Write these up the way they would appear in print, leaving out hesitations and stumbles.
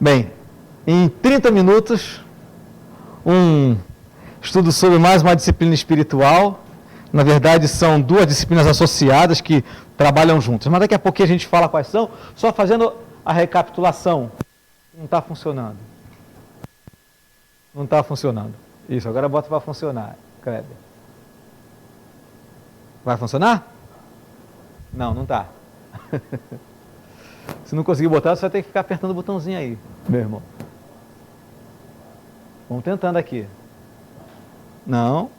Bem, em 30 minutos, um estudo sobre mais uma disciplina espiritual. Na verdade, são duas disciplinas associadas que trabalham juntas. Mas daqui a pouquinho a gente fala quais são, só fazendo a recapitulação. Não está funcionando. Não está funcionando. Isso, agora bota para funcionar, Kleber. Vai funcionar? Não, não está. Se não conseguir botar, você vai ter que ficar apertando o botãozinho aí, meu irmão. Vamos tentando aqui. Não.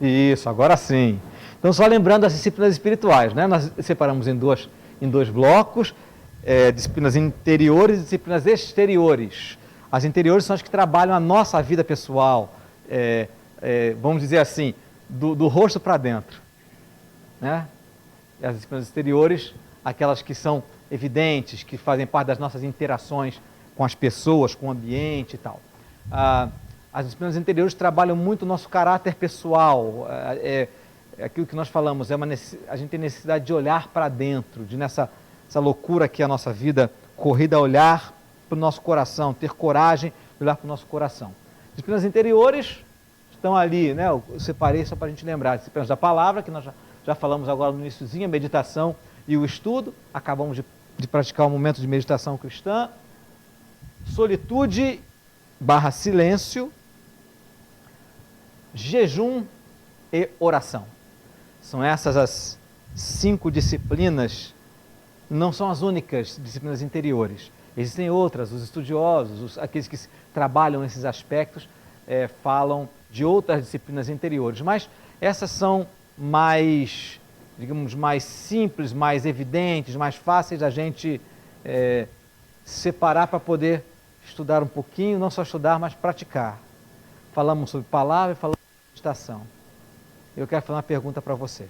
Isso, agora sim. Então, só lembrando as disciplinas espirituais, né? Nós separamos em dois blocos, disciplinas interiores e disciplinas exteriores. As interiores são as que trabalham a nossa vida pessoal, vamos dizer assim, do rosto para dentro, né? E as disciplinas exteriores, aquelas que são evidentes, que fazem parte das nossas interações com as pessoas, com o ambiente e tal. As disciplinas interiores trabalham muito o nosso caráter pessoal, aquilo que nós falamos, a gente tem necessidade de olhar para dentro, essa loucura que é a nossa vida, corrida a olhar para o nosso coração, ter coragem de olhar para o nosso coração. Disciplinas interiores estão ali, né? Eu separei só para a gente lembrar, disciplinas da palavra, que nós já falamos agora no iniciozinho, a meditação e o estudo, acabamos de praticar um momento de meditação cristã, solitude / silêncio, jejum e oração. São essas as 5 disciplinas, não são as únicas disciplinas interiores. Existem outras, os estudiosos, aqueles que trabalham nesses aspectos, falam de outras disciplinas interiores, mas essas são mais, digamos, mais simples, mais evidentes, mais fáceis da gente separar para poder estudar um pouquinho, não só estudar, mas praticar. Falamos sobre palavra e falamos sobre meditação. Eu quero fazer uma pergunta para você.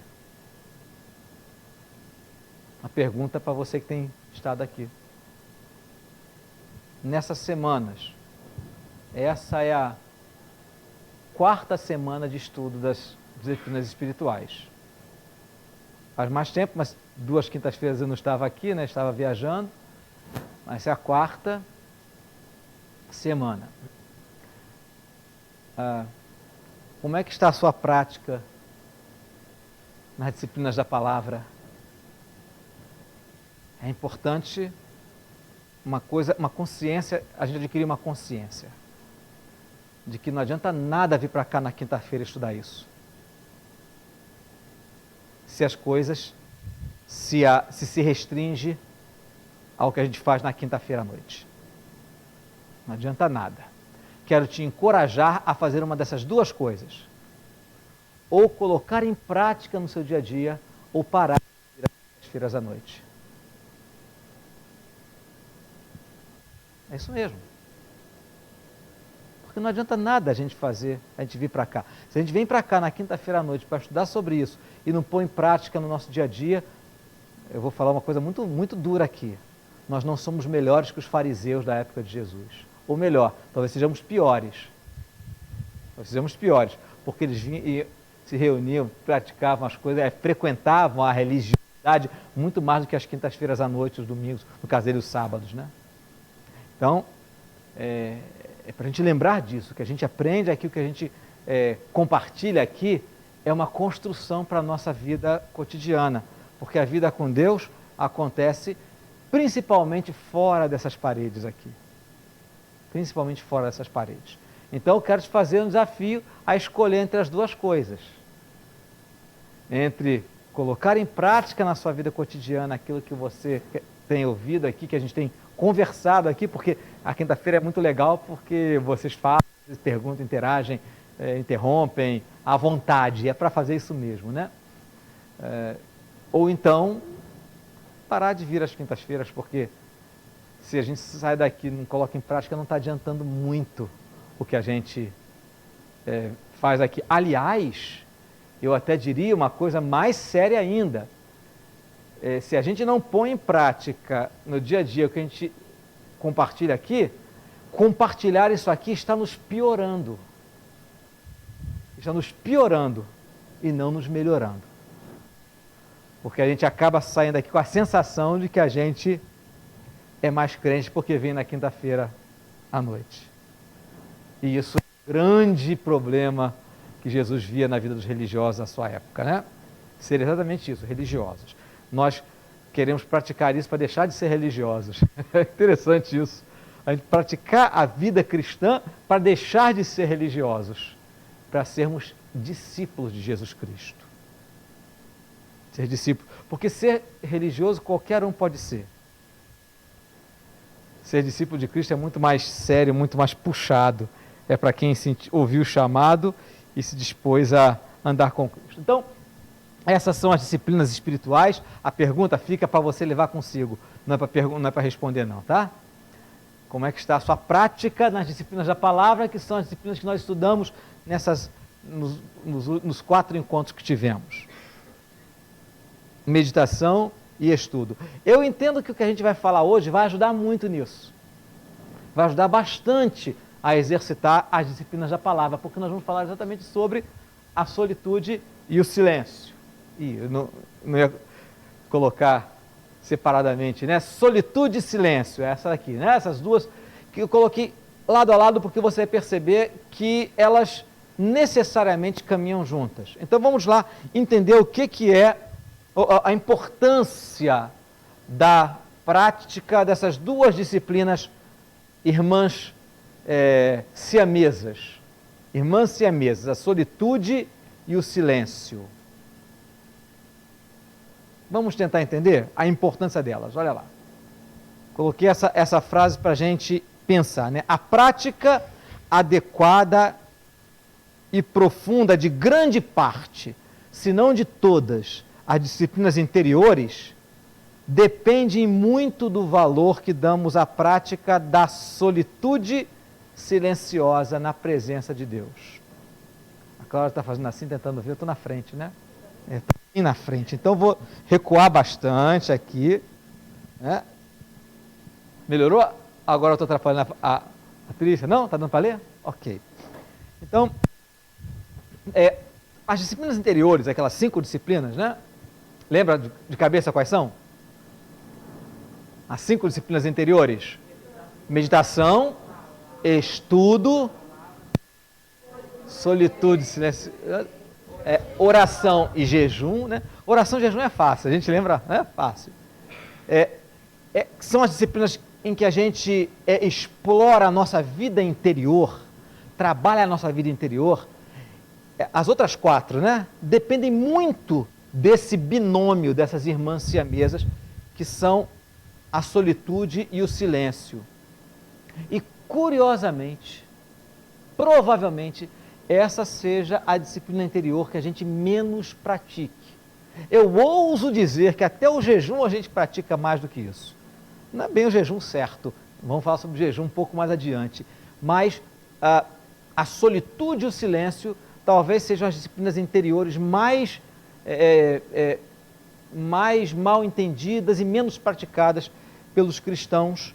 Uma pergunta para você que tem estado aqui. Nessas semanas, essa é a 4ª semana de estudo das disciplinas espirituais. Faz mais tempo, mas 2 quintas-feiras eu não estava aqui, né? Estava viajando, mas essa é a 4ª semana. Como é que está a sua prática nas disciplinas da palavra? É importante uma consciência, a gente adquirir uma consciência de que não adianta nada vir para cá na quinta-feira estudar isso. Se as coisas se restringe ao que a gente faz na quinta-feira à noite. Não adianta nada. Quero te encorajar a fazer uma dessas 2 coisas. Ou colocar em prática no seu dia a dia, ou parar de vir às quintas-feiras à noite. É isso mesmo. Porque não adianta nada a gente vir para cá. Se a gente vem para cá na quinta-feira à noite para estudar sobre isso e não pôr em prática no nosso dia a dia, eu vou falar uma coisa muito, muito dura aqui. Nós não somos melhores que os fariseus da época de Jesus. Ou melhor, talvez sejamos piores. Porque eles vinham e se reuniam, praticavam as coisas, frequentavam a religiosidade muito mais do que as quintas-feiras à noite, os domingos, no caso dele, os sábados, né? Então, é para a gente lembrar disso, que a gente aprende aqui, o que a gente compartilha aqui, é uma construção para a nossa vida cotidiana, porque a vida com Deus acontece principalmente fora dessas paredes aqui. Principalmente fora dessas paredes. Então, eu quero te fazer um desafio a escolher entre as 2 coisas. Entre colocar em prática na sua vida cotidiana aquilo que você tem ouvido aqui, que a gente tem conversado aqui, porque a quinta-feira é muito legal, porque vocês falam, vocês perguntam, interagem, interrompem à vontade, é para fazer isso mesmo, né? Ou então, parar de vir às quintas-feiras, porque se a gente sai daqui e não coloca em prática, não está adiantando muito o que a gente faz aqui. Aliás, eu até diria uma coisa mais séria ainda. Se a gente não põe em prática no dia a dia o que a gente compartilha aqui, compartilhar isso aqui está nos piorando. Está nos piorando e não nos melhorando. Porque a gente acaba saindo aqui com a sensação de que a gente é mais crente porque vem na quinta-feira à noite. E isso é um grande problema que Jesus via na vida dos religiosos na sua época, né? Ser exatamente isso, religiosos. Nós queremos praticar isso para deixar de ser religiosos. É interessante isso. A gente praticar a vida cristã para deixar de ser religiosos, para sermos discípulos de Jesus Cristo. Ser discípulo. Porque ser religioso qualquer um pode ser. Ser discípulo de Cristo é muito mais sério, muito mais puxado. É para quem ouviu o chamado e se dispôs a andar com Cristo. Então, essas são as disciplinas espirituais. A pergunta fica para você levar consigo. Não é para responder não, tá? Como é que está a sua prática nas disciplinas da palavra, que são as disciplinas que nós estudamos nos 4 encontros que tivemos. Meditação e estudo. Eu entendo que o que a gente vai falar hoje vai ajudar muito nisso. Vai ajudar bastante a exercitar as disciplinas da palavra, porque nós vamos falar exatamente sobre a solitude e o silêncio. E eu não ia colocar separadamente, né? Solitude e silêncio, essa daqui, né? Essas duas que eu coloquei lado a lado porque você vai perceber que elas necessariamente caminham juntas. Então vamos lá entender o que é a importância da prática dessas duas disciplinas irmãs siamesas. Irmãs siamesas, a solitude e o silêncio. Vamos tentar entender a importância delas, olha lá. Coloquei essa frase para a gente pensar, né? A prática adequada e profunda de grande parte, se não de todas, as disciplinas interiores, dependem muito do valor que damos à prática da solitude silenciosa na presença de Deus. A Cláudia está fazendo assim, tentando ver, eu estou na frente, né? Estou bem na frente, então vou recuar bastante aqui, né? Melhorou? Agora eu estou atrapalhando a Trícia? Não? Está dando para ler? Ok. Então, as disciplinas interiores, aquelas 5 disciplinas, né? Lembra de cabeça quais são? As 5 disciplinas interiores: meditação, estudo, solitude, silêncio, oração e jejum, né? Oração e jejum é fácil, a gente lembra? É fácil. São as disciplinas em que a gente explora a nossa vida interior, trabalha a nossa vida interior. As outras 4, né? Dependem muito desse binômio, dessas irmãs siamesas, que são a solitude e o silêncio. E, curiosamente, provavelmente, essa seja a disciplina interior que a gente menos pratique. Eu ouso dizer que até o jejum a gente pratica mais do que isso. Não é bem o jejum certo, vamos falar sobre o jejum um pouco mais adiante, mas a solitude e o silêncio talvez sejam as disciplinas interiores mais mal entendidas e menos praticadas pelos cristãos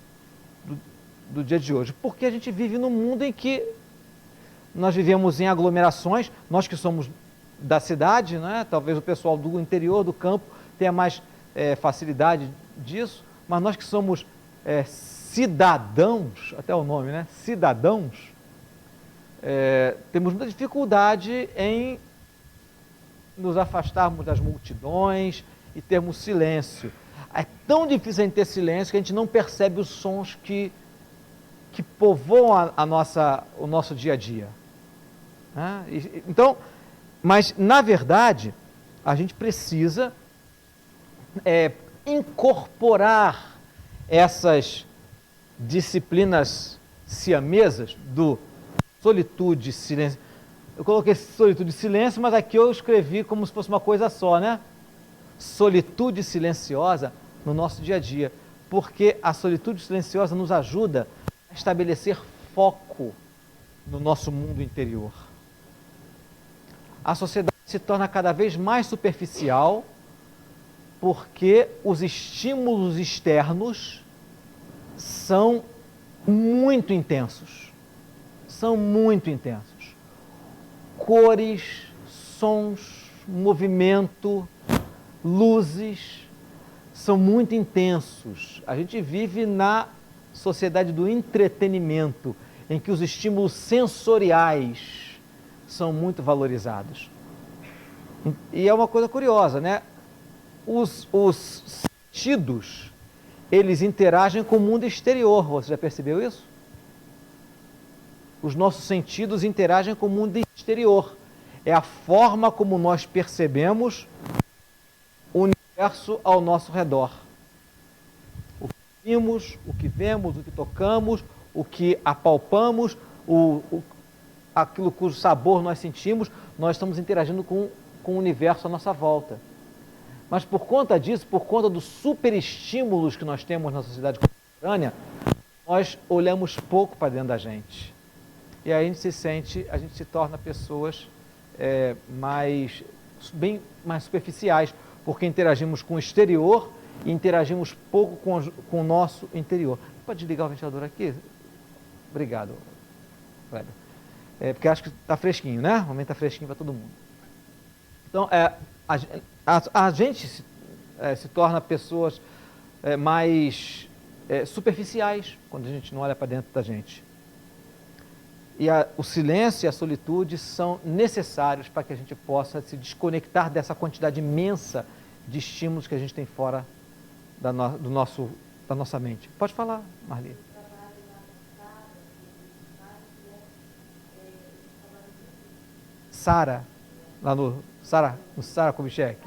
do dia de hoje. Porque a gente vive num mundo em que nós vivemos em aglomerações, nós que somos da cidade, né? Talvez o pessoal do interior, do campo, tenha mais facilidade disso, mas nós que somos cidadãos, até o nome, né? Cidadãos, temos muita dificuldade em nos afastarmos das multidões e termos silêncio. É tão difícil a gente ter silêncio que a gente não percebe os sons que povoam o nosso dia a dia. Então, mas na verdade, a gente precisa incorporar essas disciplinas siamesas do solitude e silêncio. Eu coloquei solitude e silêncio, mas aqui eu escrevi como se fosse uma coisa só, né? Solitude silenciosa no nosso dia a dia, porque a solitude silenciosa nos ajuda a estabelecer foco no nosso mundo interior. A sociedade se torna cada vez mais superficial porque os estímulos externos são muito intensos. São muito intensos. Cores, sons, movimento, luzes, são muito intensos. A gente vive na sociedade do entretenimento, em que os estímulos sensoriais são muito valorizados. E é uma coisa curiosa, né? Os sentidos, eles interagem com o mundo exterior. Você já percebeu isso? Os nossos sentidos interagem com o mundo exterior. É a forma como nós percebemos o universo ao nosso redor. O que vimos, o que vemos, o que tocamos, o que apalpamos, aquilo cujo sabor nós sentimos, nós estamos interagindo com o universo à nossa volta. Mas por conta disso, por conta dos superestímulos que nós temos na sociedade contemporânea, nós olhamos pouco para dentro da gente. E aí a gente se torna pessoas bem mais superficiais, porque interagimos com o exterior e interagimos pouco com o nosso interior. Pode desligar o ventilador aqui? Obrigado, Kleber. Porque acho que está fresquinho, né? O momento está fresquinho para todo mundo. Então, a gente se torna pessoas mais superficiais quando a gente não olha para dentro da gente. E o silêncio e a solitude são necessários para que a gente possa se desconectar dessa quantidade imensa de estímulos que a gente tem fora da nossa mente. Pode falar, Marli. Sara, lá no Sara Kubitschek.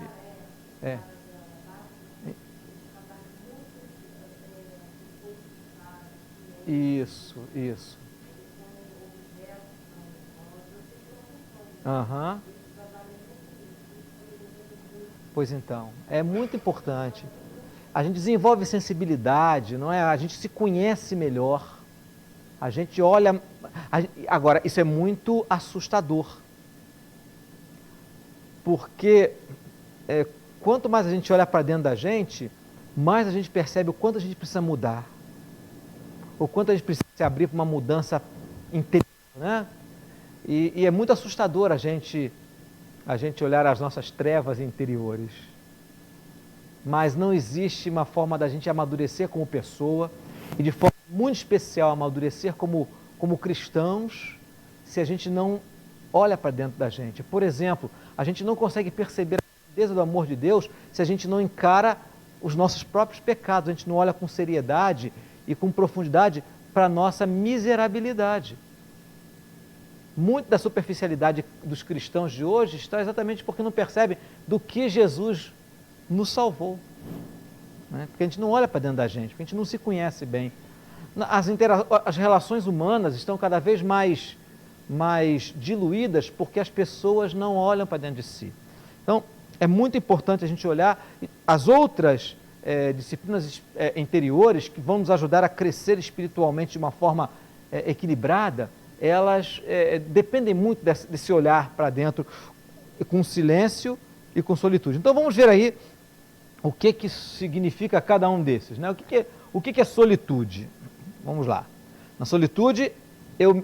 Isso. Aham. Pois então, é muito importante. A gente desenvolve sensibilidade, não é? A gente se conhece melhor. A gente olha. Agora, isso é muito assustador. Porque quanto mais a gente olha para dentro da gente, mais a gente percebe o quanto a gente precisa mudar. O quanto a gente precisa se abrir para uma mudança interior, né? E é muito assustador a gente olhar as nossas trevas interiores. Mas não existe uma forma da gente amadurecer como pessoa e de forma muito especial amadurecer como cristãos se a gente não olha para dentro da gente. Por exemplo, a gente não consegue perceber a grandeza do amor de Deus se a gente não encara os nossos próprios pecados, a gente não olha com seriedade e com profundidade para a nossa miserabilidade. Muito da superficialidade dos cristãos de hoje está exatamente porque não percebem do que Jesus nos salvou. Né? Porque a gente não olha para dentro da gente, porque a gente não se conhece bem. As relações humanas estão cada vez mais diluídas porque as pessoas não olham para dentro de si. Então, é muito importante a gente olhar as outras disciplinas interiores que vão nos ajudar a crescer espiritualmente de uma forma equilibrada. Elas dependem muito desse olhar para dentro, com silêncio e com solitude. Então vamos ver aí o que significa cada um desses, né? O que é solitude? Vamos lá. Na solitude, eu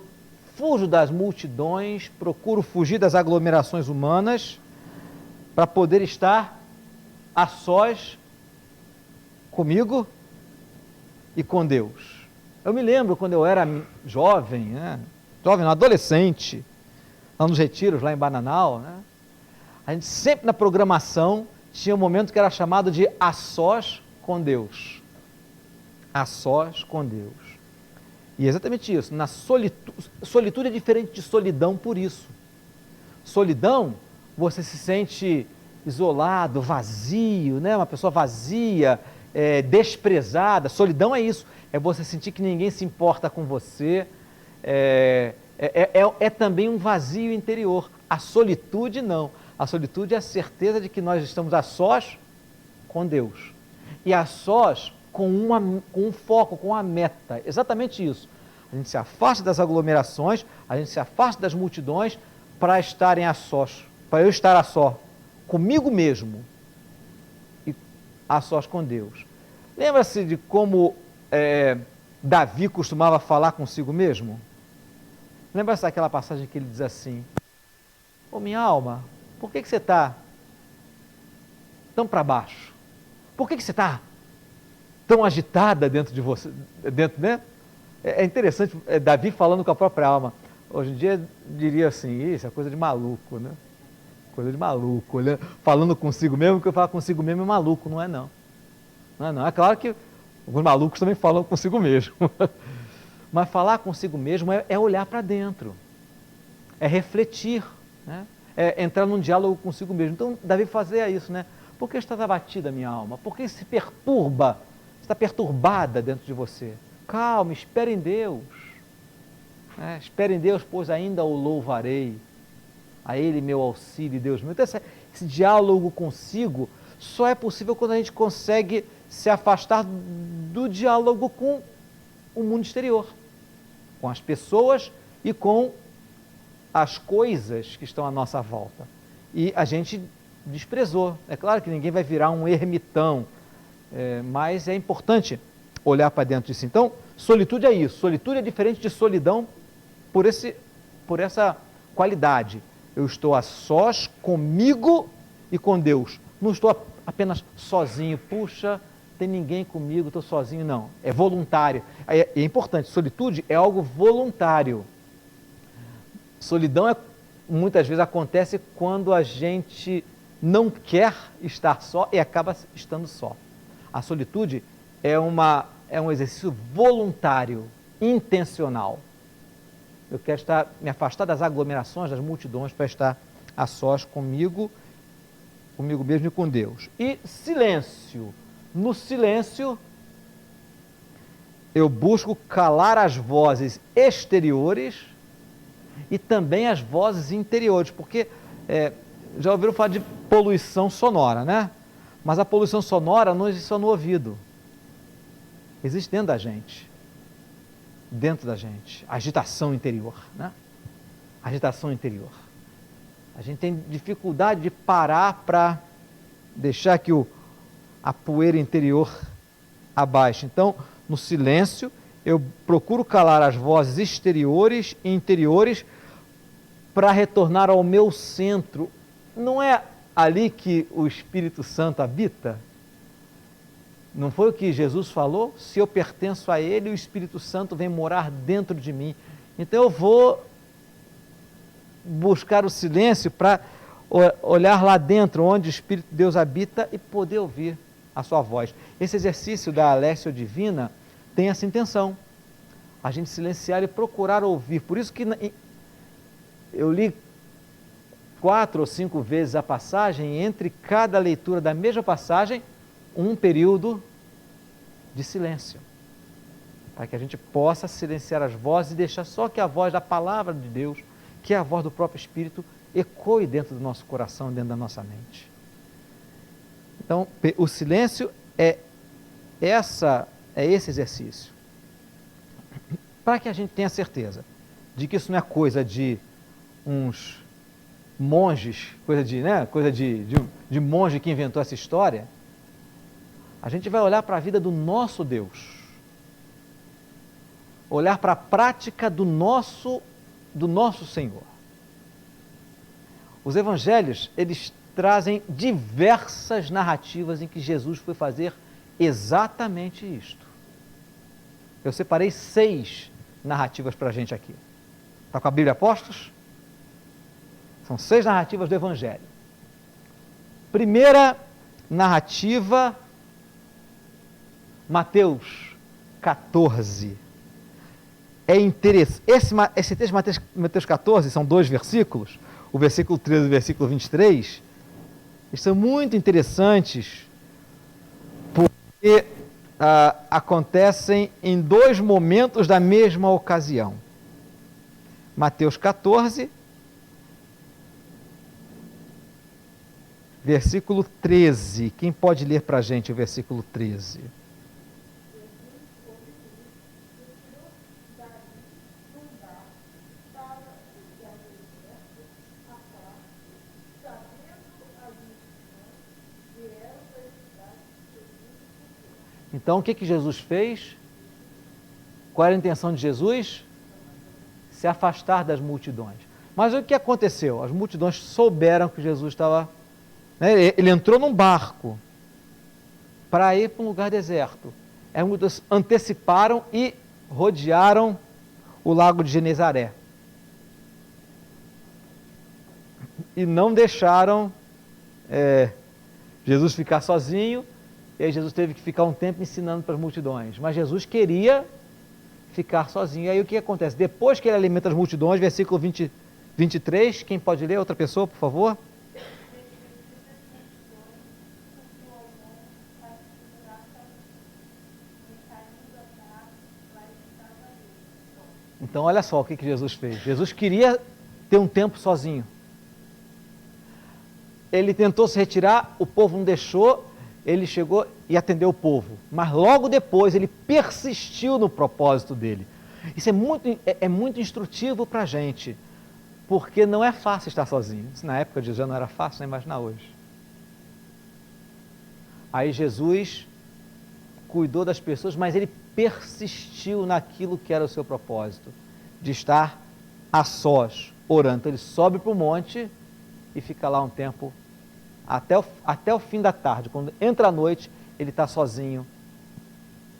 fujo das multidões, procuro fugir das aglomerações humanas para poder estar a sós comigo e com Deus. Eu me lembro quando eu era jovem, né? Jovem, adolescente, lá nos retiros, lá em Bananal, né? A gente sempre na programação tinha um momento que era chamado de a sós com Deus. A sós com Deus. E é exatamente isso. Na solitude é diferente de solidão por isso. Solidão, você se sente isolado, vazio, né? Uma pessoa vazia, desprezada. Solidão é isso. É você sentir que ninguém se importa com você. É também um vazio interior. A solitude não. A solitude é a certeza de que nós estamos a sós com Deus. E a sós com um foco, com uma meta. Exatamente isso. A gente se afasta das aglomerações, a gente se afasta das multidões para estarem a sós. Para eu estar a só comigo mesmo e a sós com Deus. Lembra-se de como Davi costumava falar consigo mesmo? Lembra-se daquela passagem que ele diz assim: ô minha alma, por que você está tão para baixo? Por que você está tão agitada dentro de você? Né? É interessante, Davi falando com a própria alma. Hoje em dia diria assim, isso é coisa de maluco, né? Coisa de maluco, né? Falando consigo mesmo, que eu falo consigo mesmo é maluco, não é não. Não é não. É claro que alguns malucos também falam consigo mesmo. Mas falar consigo mesmo é olhar para dentro, é refletir, né? É entrar num diálogo consigo mesmo. Então, Davi fazia isso, né? Por que está abatida a minha alma? Por que se perturba, está perturbada dentro de você? Calma, espere em Deus. Espere em Deus, pois ainda o louvarei. A Ele meu auxílio, Deus meu. Então, esse diálogo consigo só é possível quando a gente consegue se afastar do diálogo com o mundo exterior, com as pessoas e com as coisas que estão à nossa volta. E a gente desprezou. É claro que ninguém vai virar um ermitão, mas é importante olhar para dentro disso. Então, solitude é isso. Solitude é diferente de solidão por essa qualidade. Eu estou a sós comigo e com Deus. Não estou apenas sozinho. Puxa, tem ninguém comigo, estou sozinho. Não, é voluntário. É importante, solitude é algo voluntário. Solidão muitas vezes acontece quando a gente não quer estar só e acaba estando só. A solitude é um exercício voluntário, intencional. Eu quero me afastar das aglomerações, das multidões, para estar a sós comigo mesmo e com Deus. E silêncio. No silêncio, eu busco calar as vozes exteriores e também as vozes interiores, porque já ouviram falar de poluição sonora, né? Mas a poluição sonora não existe só no ouvido, existe dentro da gente. Agitação interior, né? Agitação interior. A gente tem dificuldade de parar para deixar que a poeira interior abaixe. Então, no silêncio, eu procuro calar as vozes exteriores e interiores para retornar ao meu centro. Não é ali que o Espírito Santo habita? Não foi o que Jesus falou? Se eu pertenço a Ele, o Espírito Santo vem morar dentro de mim. Então eu vou buscar o silêncio para olhar lá dentro, onde o Espírito de Deus habita e poder ouvir a sua voz. Esse exercício da Alessio Divina tem essa intenção, a gente silenciar e procurar ouvir. Por isso que eu li 4 ou 5 vezes a passagem, e entre cada leitura da mesma passagem, um período de silêncio, para que a gente possa silenciar as vozes e deixar só que a voz da palavra de Deus, que é a voz do próprio Espírito, ecoe dentro do nosso coração, dentro da nossa mente. Então, o silêncio é esse exercício, para que a gente tenha certeza de que isso não é coisa de uns monges, coisa de monge que inventou essa história. A gente vai olhar para a vida do nosso Deus, olhar para a prática do nosso Senhor. Os evangelhos, eles trazem diversas narrativas em que Jesus foi fazer exatamente isto. Eu separei 6 narrativas para a gente aqui. Está com a Bíblia Apóstolos? São 6 narrativas do Evangelho. Primeira narrativa, Mateus 14. É interessante. Esse texto de Mateus 14 são 2 versículos, o versículo 13 e o versículo 23. Eles são muito interessantes porque acontecem em 2 momentos da mesma ocasião. Mateus 14, versículo 13. Quem pode ler para a gente o versículo 13? Então, o que Jesus fez? Qual era a intenção de Jesus? Se afastar das multidões. Mas o que aconteceu? As multidões souberam que Jesus estava... Ele entrou num barco para ir para um lugar deserto. As multidões anteciparam e rodearam o lago de Genezaré. E não deixaram Jesus ficar sozinho, e aí Jesus teve que ficar um tempo ensinando para as multidões. Mas Jesus queria ficar sozinho. E aí o que acontece? Depois que ele alimenta as multidões, versículo 23, quem pode ler? Outra pessoa, por favor? Então olha só o que Jesus fez. Jesus queria ter um tempo sozinho. Ele tentou se retirar, o povo não deixou, ele chegou e atendeu o povo. Mas logo depois ele persistiu no propósito dele. Isso é muito instrutivo para a gente, porque não é fácil estar sozinho. Isso na época de Jesus já não era fácil, nem imaginar hoje. Aí Jesus cuidou das pessoas, mas ele persistiu naquilo que era o seu propósito, de estar a sós, orando. Então ele sobe para o monte e fica lá um tempo, até o fim da tarde. Quando entra a noite, ele está sozinho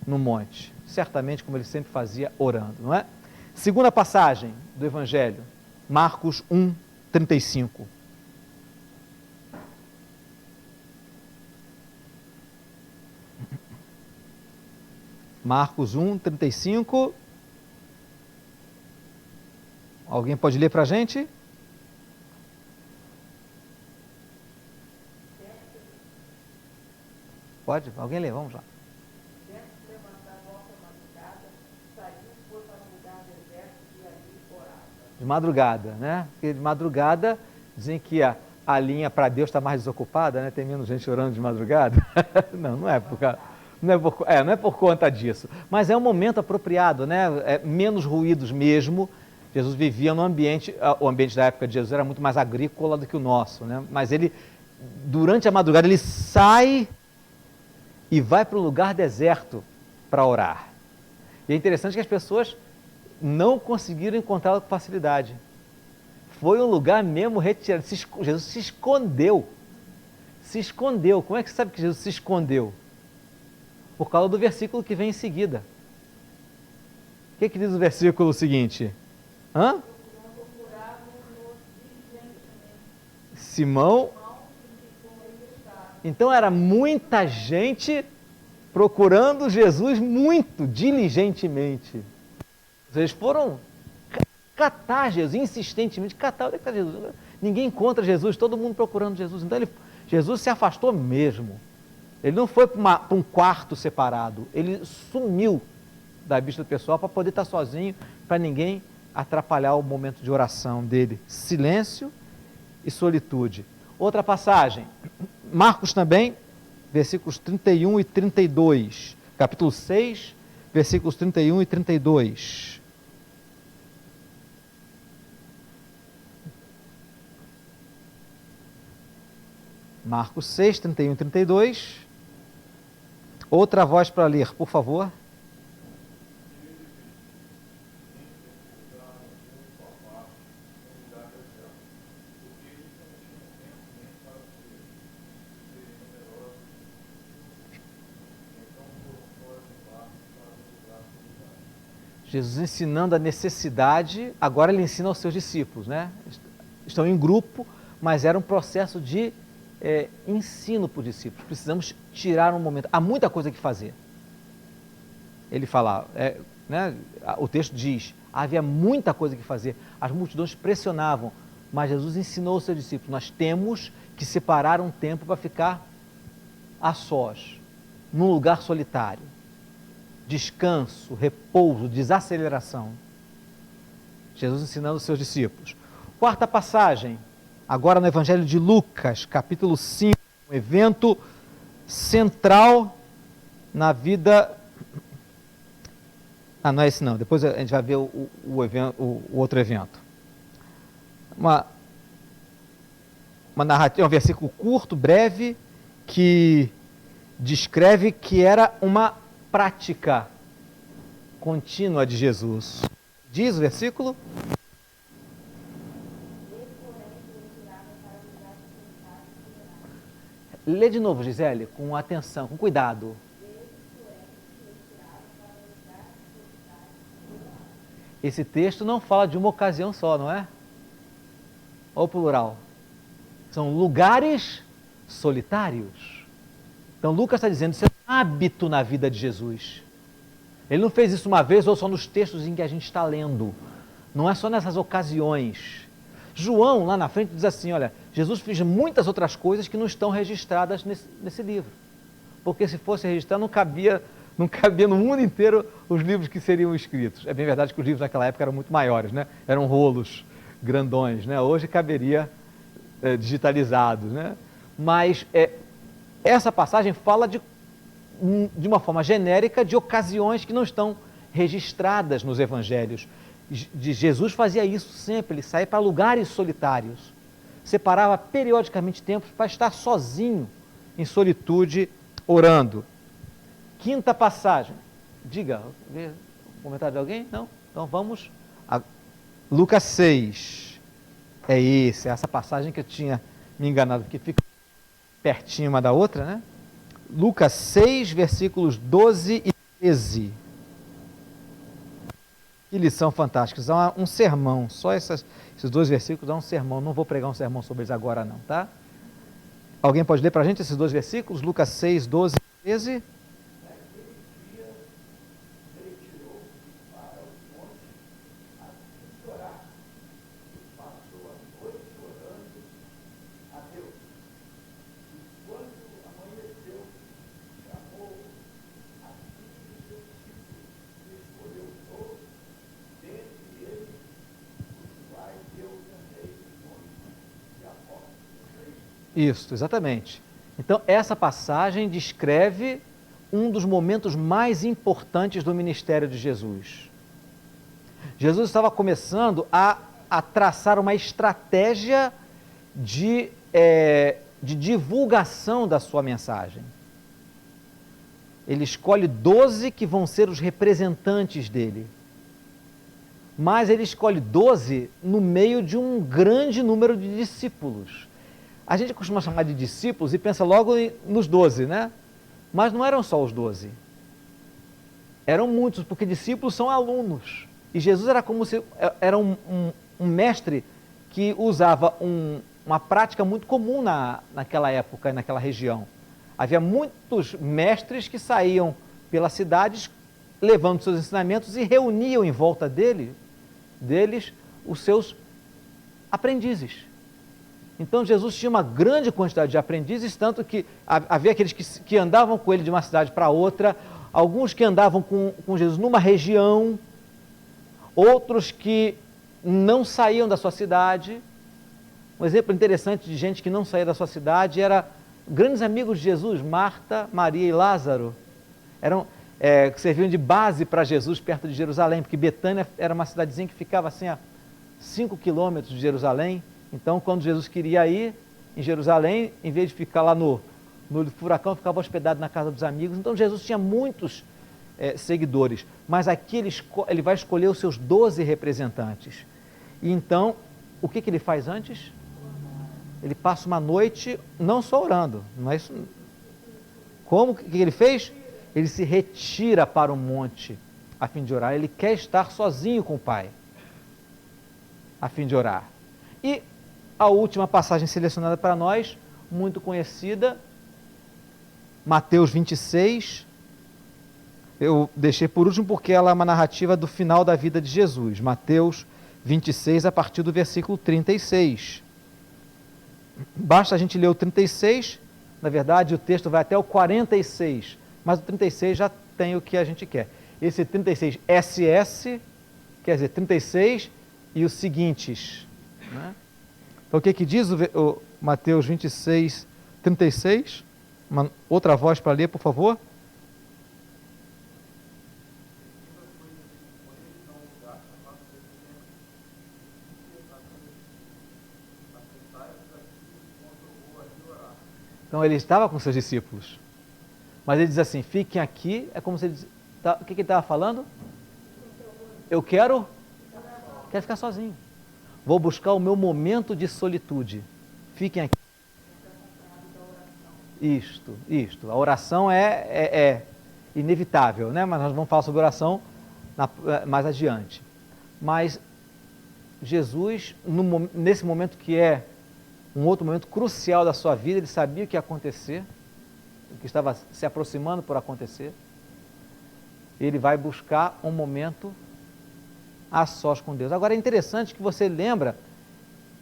no monte, certamente como ele sempre fazia, orando, não é? Segunda passagem do Evangelho, Marcos 1:35. Marcos 1:35. Alguém pode ler para a gente? Pode? Alguém lê? Vamos lá. De madrugada, né? Porque de madrugada dizem que a linha para Deus está mais desocupada, né? Tem menos gente orando de madrugada. Não é por causa... Não é por conta disso, mas é um momento apropriado, né? Menos ruídos mesmo. Jesus vivia no ambiente, o ambiente da época de Jesus era muito mais agrícola do que o nosso, né? Mas ele, durante a madrugada, ele sai e vai para um lugar deserto para orar. E é interessante que as pessoas não conseguiram encontrá-lo com facilidade. Foi um lugar mesmo retirado. Jesus se escondeu. Se escondeu. Como é que você sabe que Jesus se escondeu? Por causa do versículo que vem em seguida. O que diz o versículo seguinte? Simão. Então era muita gente procurando Jesus muito diligentemente. Eles foram catar Jesus, insistentemente, catar, onde é que está Jesus? Ninguém encontra Jesus, todo mundo procurando Jesus. Então Jesus se afastou mesmo. Ele não foi para um quarto separado, ele sumiu da vista do pessoal para poder estar sozinho, para ninguém atrapalhar o momento de oração dele. Silêncio e solitude. Outra passagem, Marcos também, versículos 31 e 32. Capítulo 6, versículos 31 e 32. Marcos 6, 31 e 32. Outra voz para ler, por favor. Jesus ensinando a necessidade, agora ele ensina aos seus discípulos, né? Estão em grupo, mas era um processo de ensino para os discípulos. Precisamos tirar um momento. Há muita coisa que fazer. Ele fala, né? O texto diz, havia muita coisa que fazer. As multidões pressionavam, mas Jesus ensinou aos seus discípulos, nós temos que separar um tempo para ficar a sós, num lugar solitário. Descanso, repouso, desaceleração. Jesus ensinando aos seus discípulos. Quarta passagem, agora no Evangelho de Lucas, capítulo 5, um evento central na vida... não é esse não, depois a gente vai ver o outro evento. Uma narrativa, um versículo curto, breve, que descreve que era uma prática contínua de Jesus. Diz o versículo? Lê de novo, Gisele, com atenção, com cuidado. Esse texto não fala de uma ocasião só, não é? Ou plural. São lugares solitários. Então Lucas está dizendo, isso é um hábito na vida de Jesus. Ele não fez isso uma vez ou só nos textos em que a gente está lendo. Não é só nessas ocasiões. João, lá na frente, diz assim, olha, Jesus fez muitas outras coisas que não estão registradas nesse livro. Porque se fosse registrar, não cabia no mundo inteiro os livros que seriam escritos. É bem verdade que os livros naquela época eram muito maiores, né? Eram rolos grandões, né? Hoje caberia digitalizados, né? Mas essa passagem fala de uma forma genérica de ocasiões que não estão registradas nos evangelhos. Jesus fazia isso sempre, ele saía para lugares solitários, separava periodicamente tempos para estar sozinho, em solitude, orando. Quinta passagem, diga, comentário de alguém? Não? Então vamos a Lucas 6, é essa passagem que eu tinha me enganado, porque fica pertinho uma da outra, né? Lucas 6, versículos 12 e 13. Que lição fantástica, dá um sermão, só esses dois versículos dão um sermão, não vou pregar um sermão sobre eles agora não, tá? Alguém pode ler para a gente esses dois versículos, Lucas 6, 12 e 13? Isso, exatamente. Então, essa passagem descreve um dos momentos mais importantes do ministério de Jesus. Jesus estava começando a traçar uma estratégia de divulgação da sua mensagem. Ele escolhe 12 que vão ser os representantes dele. Mas ele escolhe 12 no meio de um grande número de discípulos. A gente costuma chamar de discípulos e pensa logo nos 12, né? Mas não eram só os 12. Eram muitos, porque discípulos são alunos. E Jesus era como se era um mestre que usava uma prática muito comum naquela época e naquela região. Havia muitos mestres que saíam pelas cidades levando seus ensinamentos e reuniam em volta deles os seus aprendizes. Então Jesus tinha uma grande quantidade de aprendizes, tanto que havia aqueles que andavam com ele de uma cidade para outra, alguns que andavam com Jesus numa região, outros que não saíam da sua cidade. Um exemplo interessante de gente que não saía da sua cidade era grandes amigos de Jesus, Marta, Maria e Lázaro. Que serviam de base para Jesus perto de Jerusalém, porque Betânia era uma cidadezinha que ficava assim a 5 quilômetros de Jerusalém. Então, quando Jesus queria ir em Jerusalém, em vez de ficar lá no furacão, ficava hospedado na casa dos amigos. Então, Jesus tinha muitos seguidores, mas aqui ele vai escolher os seus 12 representantes. E então, o que ele faz antes? Ele passa uma noite não só orando, não é isso? Como que ele fez? Ele se retira para o monte a fim de orar. Ele quer estar sozinho com o Pai a fim de orar. E a última passagem selecionada para nós, muito conhecida, Mateus 26. Eu deixei por último porque ela é uma narrativa do final da vida de Jesus. Mateus 26, a partir do versículo 36. Basta a gente ler o 36, na verdade o texto vai até o 46, mas o 36 já tem o que a gente quer. Esse 36 SS, quer dizer, 36 e os seguintes, né? Então, o que diz o Mateus 26, 36? Outra voz para ler, por favor. Então, ele estava com seus discípulos. Mas ele diz assim, fiquem aqui, é como se ele diz, o que ele estava falando? Eu quero ficar sozinho. Vou buscar o meu momento de solitude. Fiquem aqui. Isto. A oração é inevitável, né? Mas nós vamos falar sobre oração mais adiante. Mas Jesus, nesse momento que é um outro momento crucial da sua vida, ele sabia o que ia acontecer, o que estava se aproximando por acontecer. Ele vai buscar um momento a sós com Deus. Agora é interessante que você lembra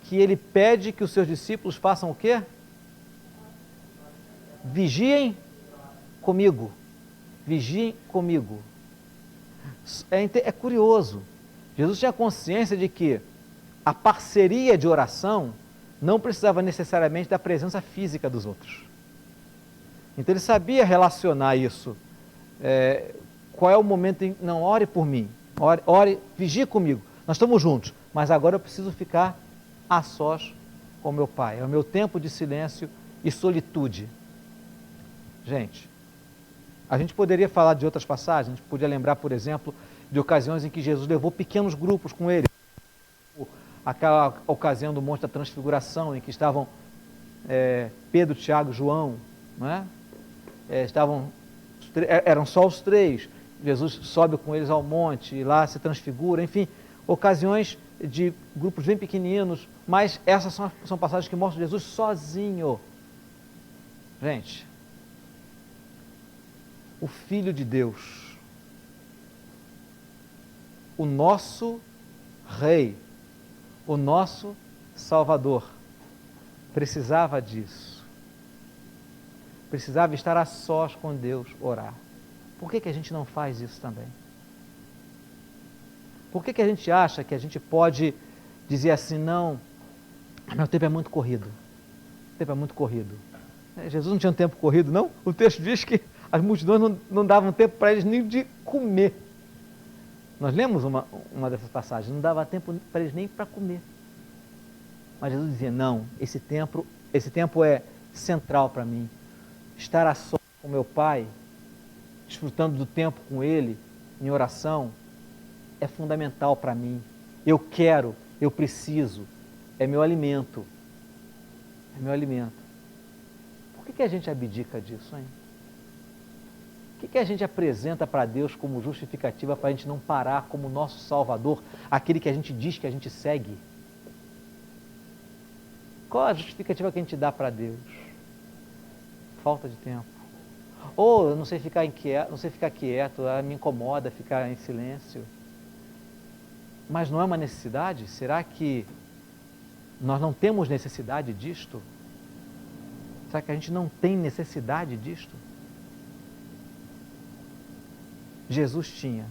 que ele pede que os seus discípulos façam o quê? Vigiem comigo. Vigiem comigo. É curioso. Jesus tinha consciência de que a parceria de oração não precisava necessariamente da presença física dos outros. Então ele sabia relacionar isso. Qual é o momento em... Não, ore por mim. Ore, vigie comigo. Nós estamos juntos, mas agora eu preciso ficar a sós com meu Pai. É o meu tempo de silêncio e solitude. Gente, a gente poderia falar de outras passagens, a gente podia lembrar, por exemplo, de ocasiões em que Jesus levou pequenos grupos com ele. Aquela ocasião do Monte da Transfiguração, em que estavam Pedro, Tiago, João, não é? Eram só os três. Jesus sobe com eles ao monte e lá se transfigura, enfim, ocasiões de grupos bem pequeninos, mas essas são passagens que mostram Jesus sozinho. Gente, o Filho de Deus, o nosso Rei, o nosso Salvador, precisava disso. Precisava estar a sós com Deus, orar. Por que a gente não faz isso também? Por que a gente acha que a gente pode dizer assim, não, meu tempo é muito corrido. O tempo é muito corrido. Jesus não tinha um tempo corrido, não? O texto diz que as multidões não davam tempo para eles nem de comer. Nós lemos uma dessas passagens, não dava tempo para eles nem para comer. Mas Jesus dizia, não, esse tempo é central para mim. Estar a sós com meu Pai, desfrutando do tempo com Ele, em oração, é fundamental para mim. Eu quero, eu preciso, é meu alimento. É meu alimento. Por que a gente abdica disso, hein? O que a gente apresenta para Deus como justificativa para a gente não parar como nosso Salvador, aquele que a gente diz que a gente segue? Qual a justificativa que a gente dá para Deus? Falta de tempo. Ou eu não sei ficar quieto, me incomoda ficar em silêncio. Mas não é uma necessidade? Será que nós não temos necessidade disto? Será que a gente não tem necessidade disto? Jesus tinha.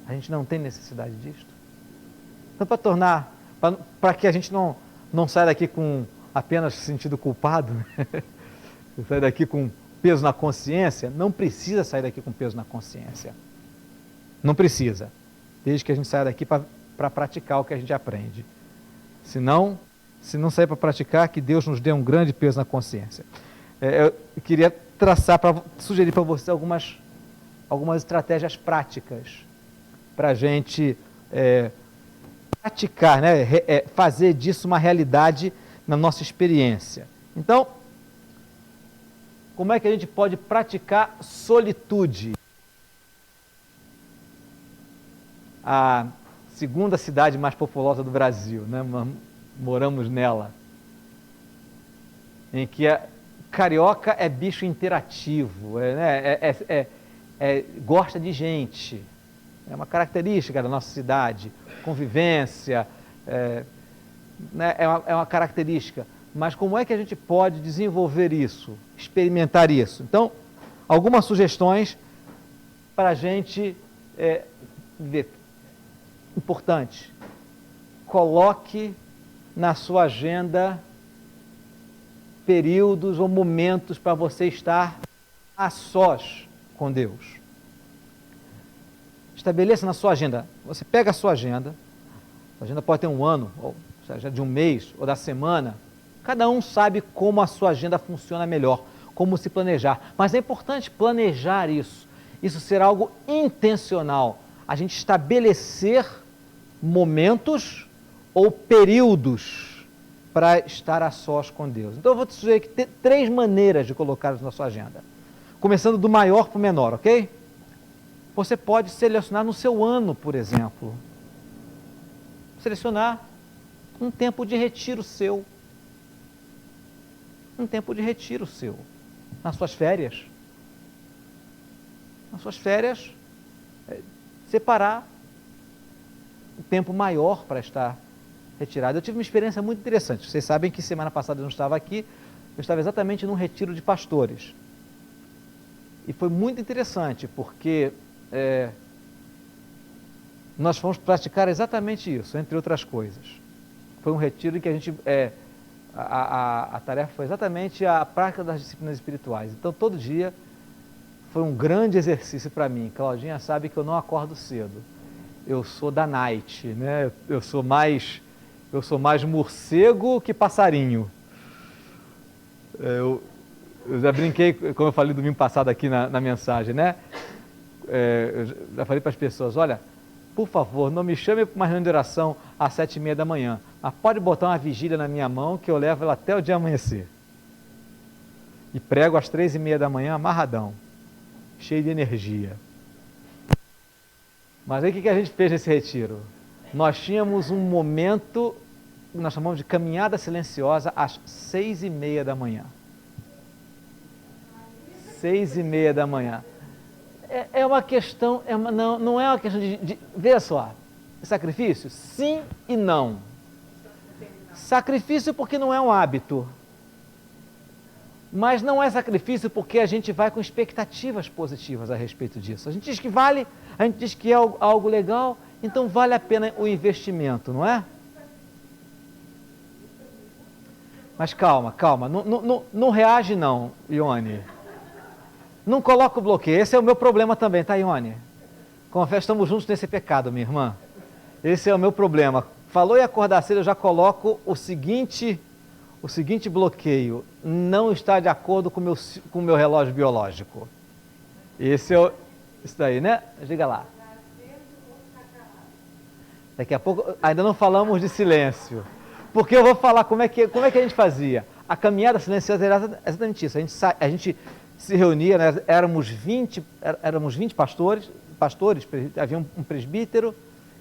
A gente não tem necessidade disto? Então, para que a gente não saia daqui com apenas sentido culpado, saia daqui com peso na consciência, não precisa sair daqui com peso na consciência. Não precisa. Desde que a gente saia daqui para praticar o que a gente aprende. Se não sair para praticar, que Deus nos dê um grande peso na consciência. Eu queria sugerir para você algumas estratégias práticas para a gente praticar, né? Fazer disso uma realidade na nossa experiência. Então, como é que a gente pode praticar solitude? A segunda cidade mais populosa do Brasil, né? Moramos nela, em que carioca é bicho interativo, gosta de gente, é uma característica da nossa cidade, convivência, é uma característica. Mas como é que a gente pode desenvolver isso, experimentar isso? Então, algumas sugestões para a gente ver. Importante, coloque na sua agenda períodos ou momentos para você estar a sós com Deus. Estabeleça na sua agenda, você pega a sua agenda pode ter um ano, ou seja, de um mês, ou da semana, cada um sabe como a sua agenda funciona melhor, como se planejar, mas é importante planejar isso ser algo intencional, a gente estabelecer momentos ou períodos para estar a sós com Deus. Então eu vou te sugerir que tem 3 maneiras de colocá-los na sua agenda. Começando do maior para o menor, ok? Você pode selecionar no seu ano, por exemplo. Selecionar um tempo de retiro seu. Um tempo de retiro seu. Nas suas férias. Nas suas férias, separar um tempo maior para estar retirado. Eu tive uma experiência muito interessante. Vocês sabem que semana passada eu não estava aqui, eu estava exatamente num retiro de pastores. E foi muito interessante, porque nós fomos praticar exatamente isso, entre outras coisas. Foi um retiro em que a gente... a tarefa foi exatamente a prática das disciplinas espirituais. Então, todo dia foi um grande exercício para mim. Claudinha sabe que eu não acordo cedo. Eu sou da night, né? Eu sou mais morcego que passarinho. Eu já brinquei, como eu falei domingo passado aqui na mensagem, né? Eu já falei para as pessoas, olha, por favor, não me chame para uma reunião de oração às 7h30 da manhã, mas pode botar uma vigília na minha mão que eu levo ela até o dia amanhecer. E prego às 3h30 da manhã, amarradão, cheio de energia. Mas aí o que a gente fez nesse retiro? Nós tínhamos um momento, que nós chamamos de caminhada silenciosa, às 6h30 da manhã. 6h30 da manhã. É uma questão, não é uma questão de... Veja só, sacrifício? Sim e não. Sacrifício porque não é um hábito. Mas não é sacrifício porque a gente vai com expectativas positivas a respeito disso. A gente diz que vale, a gente diz que é algo legal, então vale a pena o investimento, não é? Mas calma, não reage não, Ione. Não coloca o bloqueio, esse é o meu problema também, tá, Ione? Confesso, estamos juntos nesse pecado, minha irmã. Esse é o meu problema. Falou em acordar cedo, eu já coloco o seguinte bloqueio: não está de acordo com o meu relógio biológico. Esse é isso daí, né? Diga lá. Daqui a pouco, ainda não falamos de silêncio. Porque eu vou falar como é que a gente fazia. A caminhada silenciosa era exatamente isso. A gente se reunia, né? éramos 20 pastores, havia um presbítero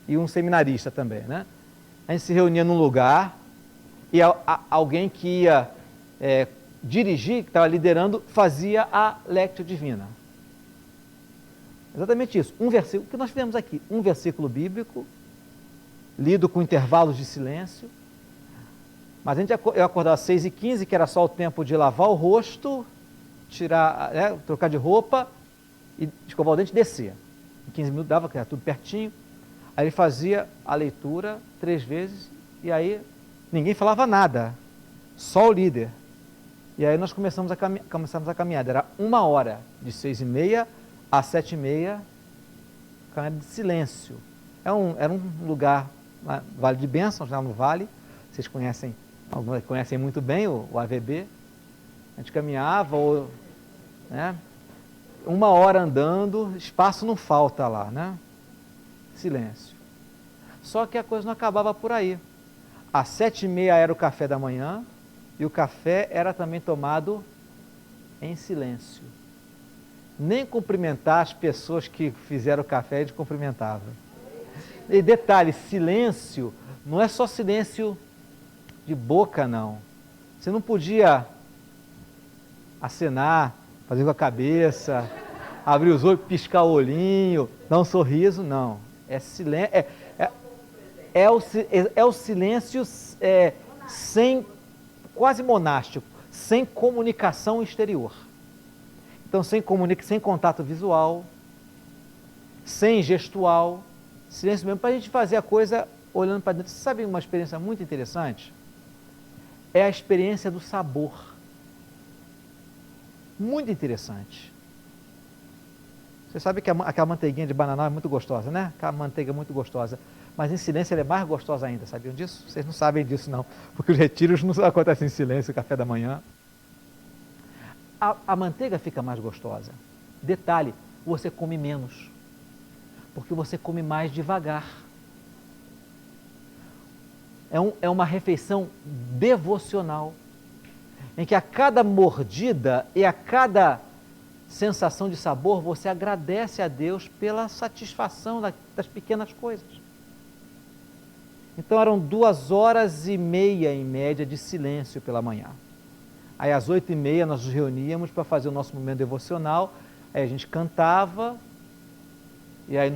e um seminarista também, né? A gente se reunia num lugar e alguém que ia dirigir, que estava liderando, fazia a lectio divina. Exatamente isso. Um versículo, que nós fizemos aqui, um versículo bíblico, lido com intervalos de silêncio. Mas eu acordava às 6h15, que era só o tempo de lavar o rosto, trocar de roupa e escovar o dente e descer. Em 15 minutos dava, que era tudo pertinho. Aí ele fazia a leitura 3 vezes e aí ninguém falava nada, só o líder. E aí nós começamos a caminhada. Era 1 hora, de 6h30 às 7h30, caminhada de silêncio. Era um lugar, Vale de Bênçãos, lá no Vale. Vocês conhecem, alguns conhecem muito bem o AVB. A gente caminhava, 1 hora andando, espaço não falta lá, né? Silêncio. Só que a coisa não acabava por aí. Às 7h30 era o café da manhã e o café era também tomado em silêncio. Nem cumprimentar as pessoas que fizeram o café, a gente cumprimentava. E detalhe, silêncio não é só silêncio de boca, não. Você não podia acenar, fazer com a cabeça, abrir os olhos, piscar o olhinho, dar um sorriso, não. É silêncio, é o silêncio sem, quase monástico, sem comunicação exterior. Então, sem contato visual, sem gestual, silêncio mesmo, para a gente fazer a coisa olhando para dentro. Você sabe uma experiência muito interessante? É a experiência do sabor. Muito interessante. Você sabe que aquela manteiguinha de bananal é muito gostosa, né? Aquela manteiga muito gostosa. Mas em silêncio ela é mais gostosa ainda, sabiam disso? Vocês não sabem disso não, porque os retiros não acontecem em silêncio, o café da manhã. A manteiga fica mais gostosa. Detalhe, você come menos, porque você come mais devagar. É uma refeição devocional, em que a cada mordida e a cada sensação de sabor, você agradece a Deus pela satisfação das pequenas coisas. Então eram 2h30 em média de silêncio pela manhã. Aí às 8h30 nós nos reuníamos para fazer o nosso momento devocional, aí a gente cantava e aí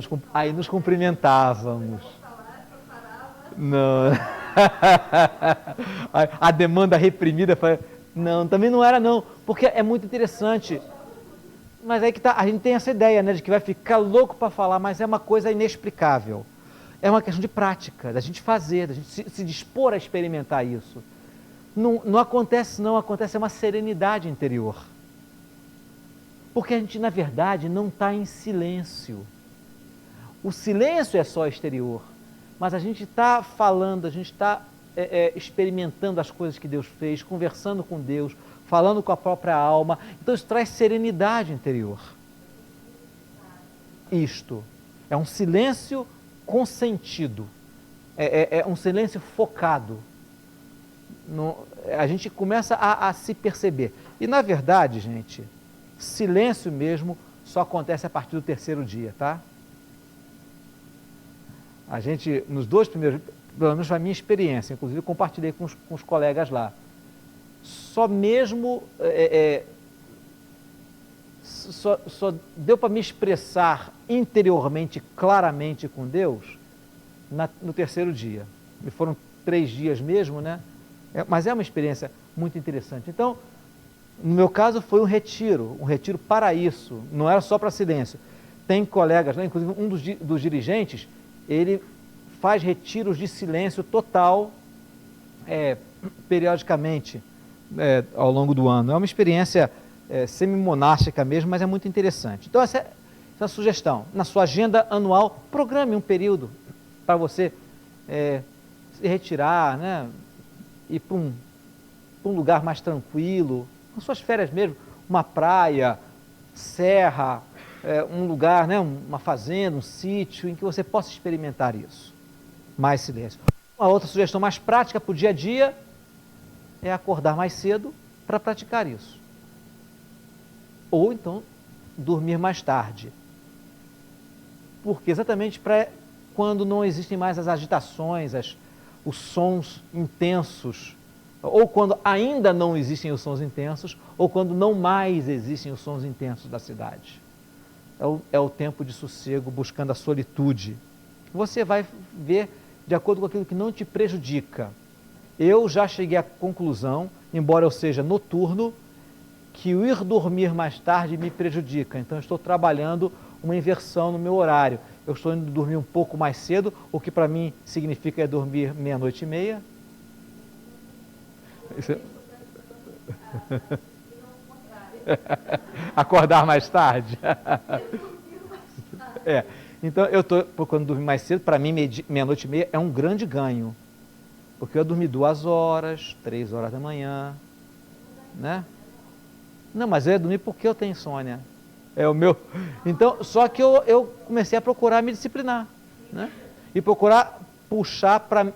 nos cumprimentávamos. Não. A demanda reprimida foi... Não, também não era não, porque é muito interessante. Mas aí que tá, a gente tem essa ideia, né, de que vai ficar louco para falar, mas é uma coisa inexplicável. É uma questão de prática, da gente fazer, da gente se dispor a experimentar isso. Não acontece não, acontece uma serenidade interior. Porque a gente, na verdade, não está em silêncio. O silêncio é só exterior, mas a gente está falando, a gente está experimentando as coisas que Deus fez, conversando com Deus, falando com a própria alma. Então isso traz serenidade interior. Isto é um silêncio consentido, é um silêncio focado. A gente começa a se perceber. E na verdade, gente, silêncio mesmo só acontece a partir do 3º dia, tá? A gente, nos 2 primeiros, pelo menos a minha experiência, inclusive eu compartilhei com os colegas lá, só mesmo, só deu para me expressar interiormente, claramente com Deus, no 3º dia. E foram 3 dias mesmo, né? Mas é uma experiência muito interessante. Então, no meu caso foi um retiro para isso, não era só para silêncio. Tem colegas, né? Inclusive um dos dirigentes, ele faz retiros de silêncio total, periodicamente, ao longo do ano. É uma experiência semi-monástica mesmo, mas é muito interessante. Então essa é a sugestão. Na sua agenda anual, programe um período para você se retirar, né? Ir para um lugar mais tranquilo, nas suas férias mesmo, uma praia, serra, um lugar, né? Uma fazenda, um sítio, em que você possa experimentar isso. Mais silêncio. Uma outra sugestão mais prática para o dia a dia é acordar mais cedo para praticar isso. Ou então dormir mais tarde. Porque exatamente para quando não existem mais as agitações, os sons intensos, ou quando ainda não existem os sons intensos, ou quando não mais existem os sons intensos da cidade. É o tempo de sossego, buscando a solitude. Você vai ver de acordo com aquilo que não te prejudica. Eu já cheguei à conclusão, embora eu seja noturno, que o ir dormir mais tarde me prejudica. Então eu estou trabalhando uma inversão no meu horário. Eu estou indo dormir um pouco mais cedo, o que para mim significa dormir 00h30. Acordar mais tarde. Então eu estou procurando dormir mais cedo. Para mim 00h30 é um grande ganho, porque eu dormi 2 horas, 3 horas da manhã, né? Não, mas eu ia dormir porque eu tenho insônia. É o meu. Então, só que eu comecei a procurar me disciplinar, né? E procurar puxar para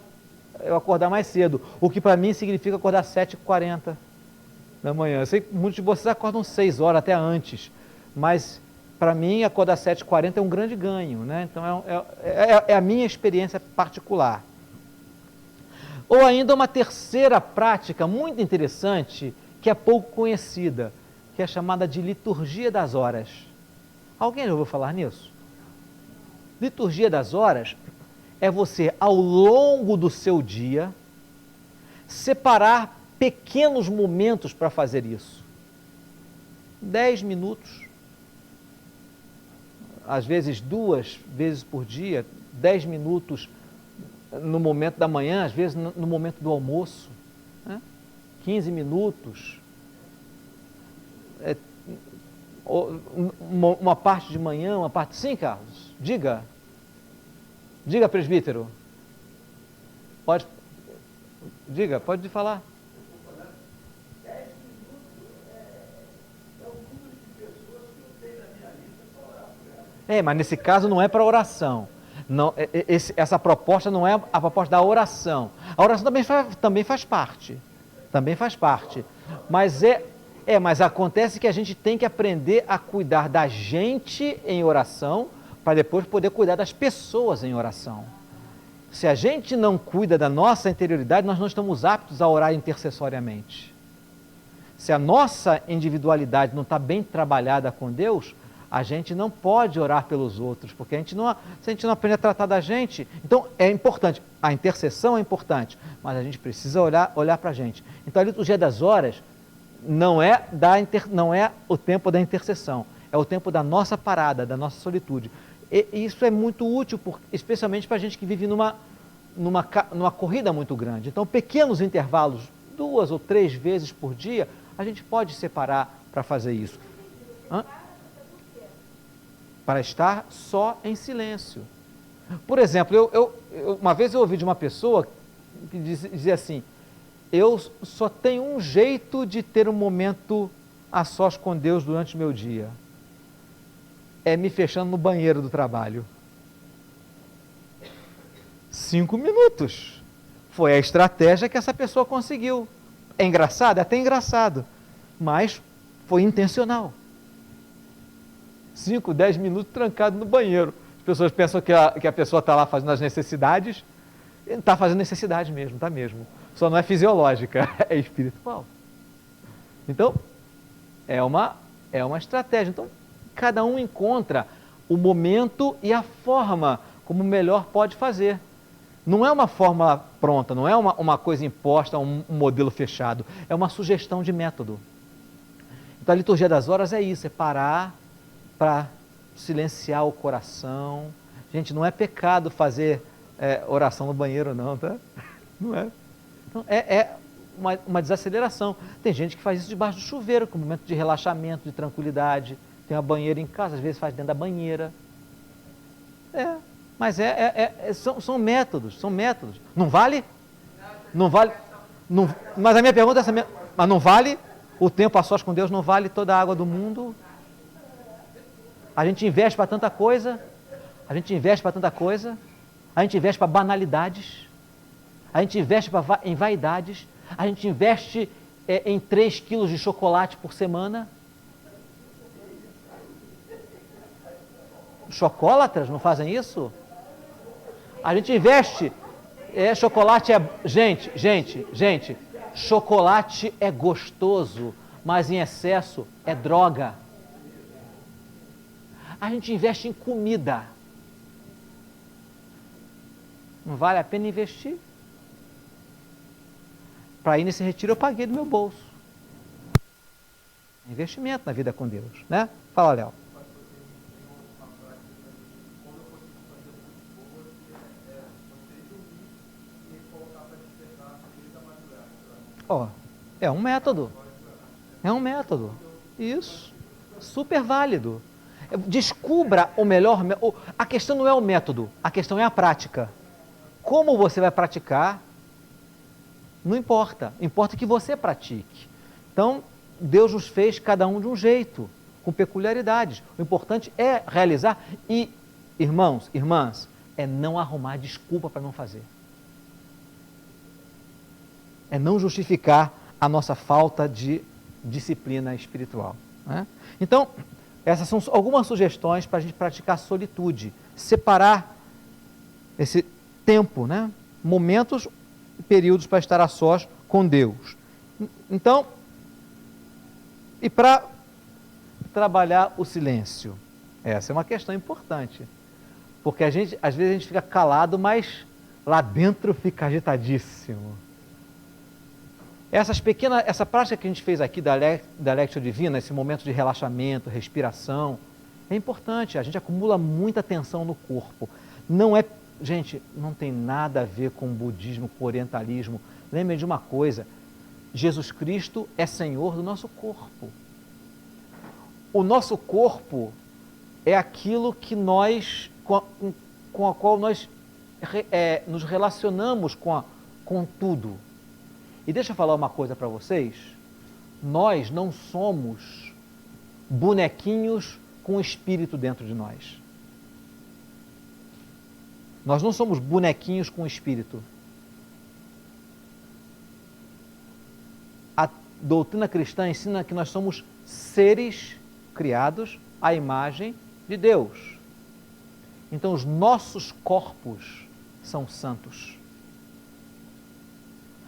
eu acordar mais cedo, o que para mim significa acordar 7h40 da manhã. Eu sei que muitos de vocês acordam 6 horas, até antes, mas para mim acordar 7h40 é um grande ganho, né? Então é a minha experiência particular. Ou ainda uma terceira prática muito interessante, que é pouco conhecida, que é chamada de liturgia das horas. Alguém já ouviu falar nisso? Liturgia das horas é você, ao longo do seu dia, separar pequenos momentos para fazer isso. 10 minutos, às vezes 2 vezes por dia, 10 minutos no momento da manhã, às vezes no momento do almoço, né? 15 minutos, uma parte de manhã, uma parte... Sim, Carlos, diga, presbítero. Pode falar. Mas nesse caso não é para oração. Não, essa proposta não é a proposta da oração. A oração também faz parte. Também faz parte. Mas acontece que a gente tem que aprender a cuidar da gente em oração para depois poder cuidar das pessoas em oração. Se a gente não cuida da nossa interioridade, nós não estamos aptos a orar intercessoriamente. Se a nossa individualidade não está bem trabalhada com Deus, a gente não pode orar pelos outros, porque se a gente não aprender a tratar da gente, então é importante, a intercessão é importante, mas a gente precisa olhar para a gente. Então a liturgia das horas não é o tempo da intercessão, é o tempo da nossa parada, da nossa solitude. E isso é muito útil, especialmente para a gente que vive numa corrida muito grande. Então, pequenos intervalos, 2 ou 3 vezes por dia, a gente pode separar para fazer isso. Para estar só em silêncio. Por exemplo, uma vez eu ouvi de uma pessoa que dizia assim: eu só tenho um jeito de ter um momento a sós com Deus durante o meu dia. É me fechando no banheiro do trabalho. 5 minutos. Foi a estratégia que essa pessoa conseguiu. É engraçado? É até engraçado. Mas foi intencional. 5, 10 minutos trancado no banheiro. As pessoas pensam que a pessoa está lá fazendo as necessidades. Está fazendo necessidade mesmo, está mesmo. Só não é fisiológica, é espiritual. Então, é uma estratégia. Então, cada um encontra o momento e a forma como melhor pode fazer. Não é uma fórmula pronta, não é uma coisa imposta, um modelo fechado. É uma sugestão de método. Então, a liturgia das horas é isso, é parar para silenciar o coração. Gente, não é pecado fazer oração no banheiro, não, tá? Não é. Então, é uma desaceleração. Tem gente que faz isso debaixo do chuveiro, com um momento de relaxamento, de tranquilidade. Tem uma banheira em casa, às vezes faz dentro da banheira. Mas são métodos, são métodos. Não vale? Não vale? Não, mas a minha pergunta é essa mesmo. Mas não vale? O tempo a sós com Deus não vale toda a água do mundo? A gente investe para tanta coisa, a gente investe para banalidades, a gente investe em vaidades, a gente investe em 3 quilos de chocolate por semana. Chocolatras não fazem isso? A gente investe, chocolate é... Gente, chocolate é gostoso, mas em excesso é droga. A gente investe em comida. Não vale a pena investir? Para ir nesse retiro eu paguei do meu bolso. Investimento na vida com Deus, né? Fala, Léo. É um método. É um método. Isso. Super válido. Descubra o melhor... A questão não é o método, a questão é a prática. Como você vai praticar, não importa. Importa que você pratique. Então, Deus nos fez cada um de um jeito, com peculiaridades. O importante é realizar e, irmãos, irmãs, é não arrumar desculpa para não fazer. É não justificar a nossa falta de disciplina espiritual, né? Então, essas são algumas sugestões para a gente praticar solitude, separar esse tempo, né? Momentos e períodos para estar a sós com Deus. Então, e para trabalhar o silêncio, essa é uma questão importante, porque às vezes a gente fica calado, mas lá dentro fica agitadíssimo. Essa prática que a gente fez aqui da Lectio Divina, esse momento de relaxamento, respiração, é importante. A gente acumula muita tensão no corpo. Gente, não tem nada a ver com budismo, com orientalismo. Lembrem de uma coisa: Jesus Cristo é Senhor do nosso corpo. O nosso corpo é aquilo que com a qual nós nos relacionamos com tudo. E deixa eu falar uma coisa para vocês: nós não somos bonequinhos com espírito dentro de nós. Nós não somos bonequinhos com espírito. A doutrina cristã ensina que nós somos seres criados à imagem de Deus. Então, os nossos corpos são santos.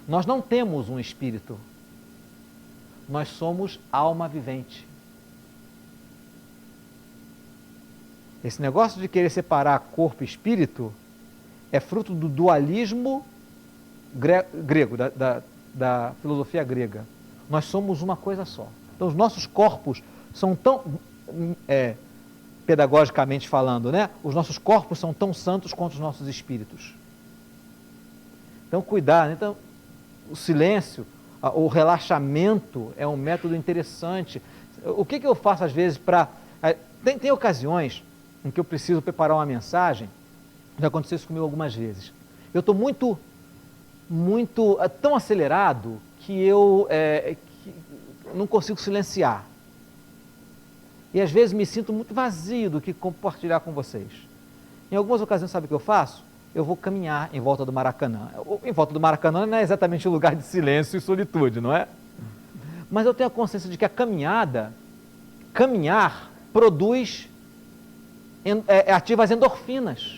Nós não temos um espírito. Nós somos alma vivente. Esse negócio de querer separar corpo e espírito é fruto do dualismo grego, da filosofia grega. Nós somos uma coisa só. Então, os nossos corpos são tão, pedagogicamente falando, né? Os nossos corpos são tão santos quanto os nossos espíritos. Então, cuidado. Então, o silêncio, o relaxamento é um método interessante. O que eu faço às vezes para... Tem ocasiões em que eu preciso preparar uma mensagem. Já aconteceu isso comigo algumas vezes. Eu estou tão acelerado que eu não consigo silenciar. E às vezes me sinto muito vazio do que compartilhar com vocês. Em algumas ocasiões, sabe o que eu faço? Eu vou caminhar em volta do Maracanã. Em volta do Maracanã não é exatamente um lugar de silêncio e solitude, não é? Mas eu tenho a consciência de que caminhar produz, ativa as endorfinas.